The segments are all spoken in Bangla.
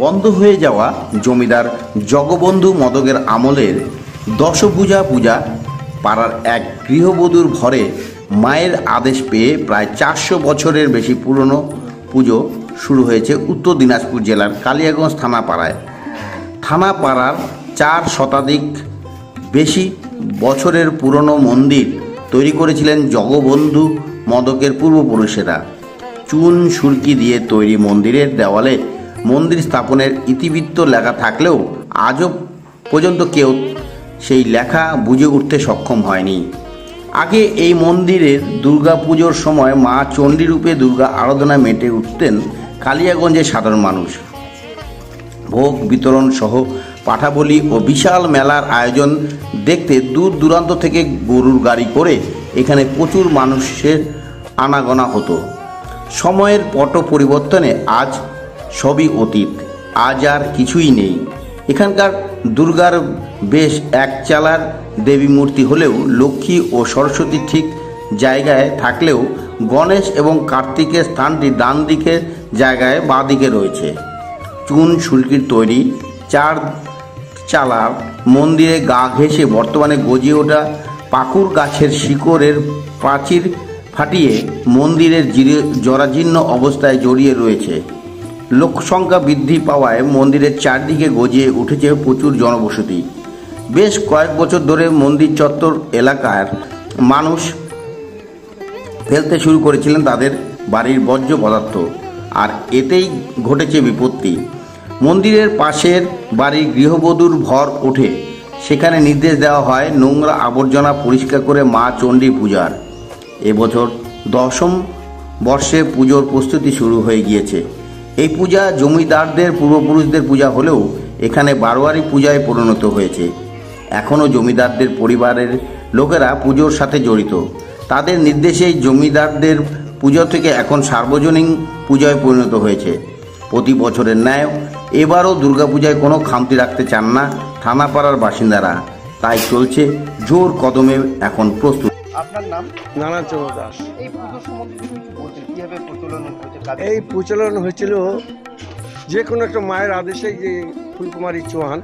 বন্ধ হয়ে যাওয়া জমিদার জগবন্ধু মদকের আমলের দশভূজা পূজা পাড়ার এক গৃহবধূর ঘরে মায়ের আদেশ পেয়ে প্রায় 400 বছরের বেশি পুরনো পুজো শুরু হয়েছে উত্তর দিনাজপুর জেলার কালিয়াগঞ্জ থানাপাড়ার 4 শতাধিক বেশি বছরের পুরনো মন্দির তৈরি করেছিলেন জগবন্ধু মদকের পূর্বপুরুষেরা। চুন সুরকি দিয়ে তৈরি মন্দিরের দেওয়ালে মন্দির স্থাপনের ইতিবৃত্ত লেখা থাকলেও আজও পর্যন্ত কেউ সেই লেখা বুঝে উঠতে সক্ষম হয়নি। আগে এই মন্দিরের দুর্গাপুজোর সময় মা চণ্ডী রূপে দুর্গা আরাধনা মেতে উঠতেন কালিয়াগঞ্জের সাধারণ মানুষ। ভোগ বিতরণ সহ পাঠাবলি ও বিশাল মেলার আয়োজন দেখতে দূর দূরান্ত থেকে গরুর গাড়ি করে এখানে প্রচুর মানুষের আনাগোনা হতো। সময়ের পট পরিবর্তনে আজ সবই অতীত, আজ আর কিছুই নেই। এখানকার দুর্গার বেশ একচালার দেবী মূর্তি হলেও লক্ষ্মী ও সরস্বতী ঠিক জায়গায় থাকলেও গণেশ এবং কার্তিকের স্থানটি ডান দিকের জায়গায় বাঁ দিকে রয়েছে। চুন সুরকির তৈরি 4 চালার মন্দিরে গা ঘেঁষে বর্তমানে গজিয়ে ওঠা পাকুর গাছের শিকড়ের প্রাচীর ফাটিয়ে মন্দিরের জরাজীর্ণ অবস্থায় জড়িয়ে রয়েছে। লোকসংখ্যা বৃদ্ধি পাওয়ায় মন্দিরের চারদিকে গজিয়ে উঠেছে প্রচুর জনবসতি। বেশ কয়েক বছর ধরে মন্দির চত্বর এলাকার মানুষ ফেলতে শুরু করেছিলেন তাদের বাড়ির বর্জ্য পদার্থ, আর এতেই ঘটেছে বিপত্তি। মন্দিরের পাশের বাড়ির গৃহবধূর ভর ওঠে, সেখানে নির্দেশ দেওয়া হয় নোংরা আবর্জনা পরিষ্কার করে মা চণ্ডী পূজার। এবছর 10ম বর্ষে পুজোর প্রস্তুতি শুরু হয়ে গিয়েছে। এই পূজা জমিদারদের পূর্বপুরুষদের পূজা হলেও এখানে বারোয়ারি পূজায় পরিণত হয়েছে। এখনও জমিদারদের পরিবারের লোকেরা পুজোর সাথে জড়িত। তাদের নির্দেশেই জমিদারদের পুজো থেকে এখন সার্বজনীন পূজায় পরিণত হয়েছে। প্রতি বছরের ন্যায় এবারও দুর্গাপূজায় কোনো খামতি রাখতে চান না থানাপাড়ার বাসিন্দারা, তাই চলছে জোর কদমে এখন প্রস্তুত। আপনার নাম? নানাচন্দ্র দাস। এই পুজো সম্বন্ধে কিভাবে প্রচলন হয়েছে? এই প্রচলন হয়েছিল যে কোনো একটা মায়ের আদেশেই, যে ফুলকুমারী চৌহান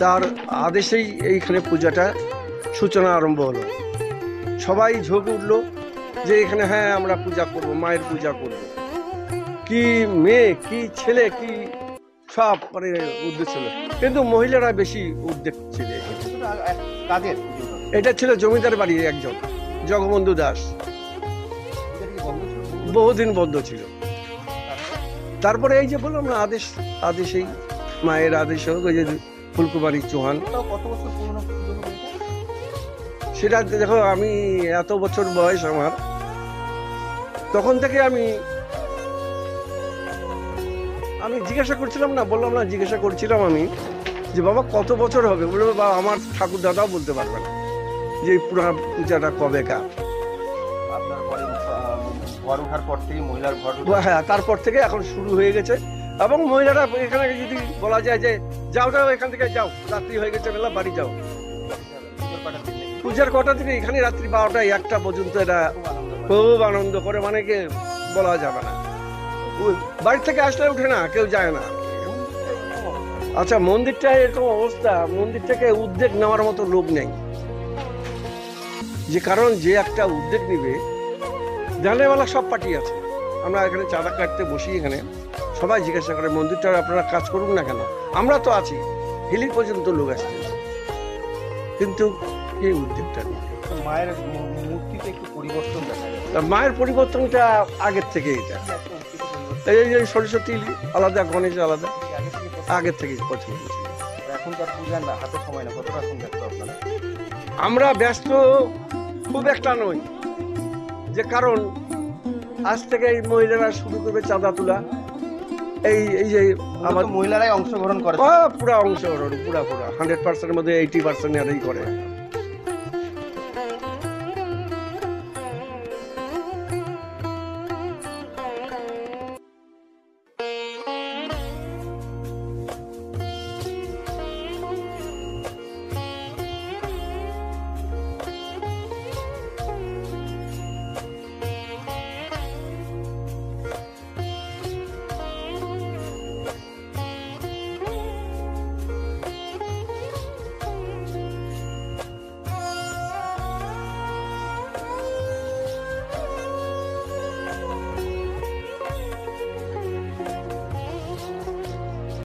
তার আদেশেই এইখানে পূজাটা সূচনা আরম্ভ হলো। সবাই ঝোঁকে উঠলো যে এখানে হ্যাঁ আমরা পূজা করব, মায়ের পূজা করব। কি মেয়ে কি ছেলে কি সব মানে উদ্যোগ ছিল, কিন্তু মহিলারা বেশি উদ্যোগ ছিল। কাদের? এটা ছিল জমিদার বাড়ি একজন জগবন্ধু দাস, বহুদিন বন্ধ ছিল। তারপরে এই যে বললাম না আদেশেই মায়ের আদেশ হোক, ওই যে ফুলকুমারী চৌহান। কত বছর পুরনো? সেটা দেখো, আমি এত বছর বয়স আমার, তখন থেকে আমি জিজ্ঞাসা করছিলাম না, বললাম না জিজ্ঞাসা করছিলাম আমি যে বাবা কত বছর হবে? বললো বাবা আমার ঠাকুর দাদাও বলতে পারবে না যে এই পুরা পূজাটা কবে কার। আপনার ঘর ওঠার পর থেকে মহিলার ঘর? হ্যাঁ, তারপর থেকে এখন শুরু হয়ে গেছে। এবং মহিলারা এখানে যদি বলা যায় যে যাও এখান থেকে যাও, রাত্রি হয়ে গেছে, বেলা বাড়ি যাও। পূজার কটা থেকে এখানে রাত্রি 12টা 1টা পর্যন্ত এটা খুব আনন্দ করে, মানে কে বলা যাবে না। বাড়ি থেকে আসলে উঠে না, কেউ যায় না। আচ্ছা, মন্দিরটা এরকম অবস্থা, মন্দির থেকে উদ্যোগ নেওয়ার মতো লোক নেই। যে কারণ যে একটা উদ্যোগ নিবে, জানেওয়ালা সব পার্টি আছে। আমরা এখানে চাঁদা কাটতে বসি, এখানে সবাই জিজ্ঞাসা করে মন্দিরটা আপনারা কাজ করুন না কেন, আমরা তো আছি। হিলি পর্যন্ত লোক আসছে, কিন্তু এই উদ্যোগটা নেই। মায়ের মূর্তিতে একটু পরিবর্তন দেখা যায়। মায়ের পরিবর্তনটা আগের থেকে, এটা এই যে সরস্বতী আলাদা, গণেশ আলাদা, আগের থেকে পছন্দ ছিল। এখন তার পূজা না, হাতে সময় না, কতটা এখন ব্যস্ত আপনারা? আমরা ব্যস্ত খুব একটা নই, যে কারণ আজ থেকে এই মহিলারা শুরু করবে চাঁদা তোলা। এই যে আমার মহিলারাই অংশগ্রহণ করে, পুরা অংশগ্রহণ, পুরা 100%-এর মধ্যে 80% এরাই করে।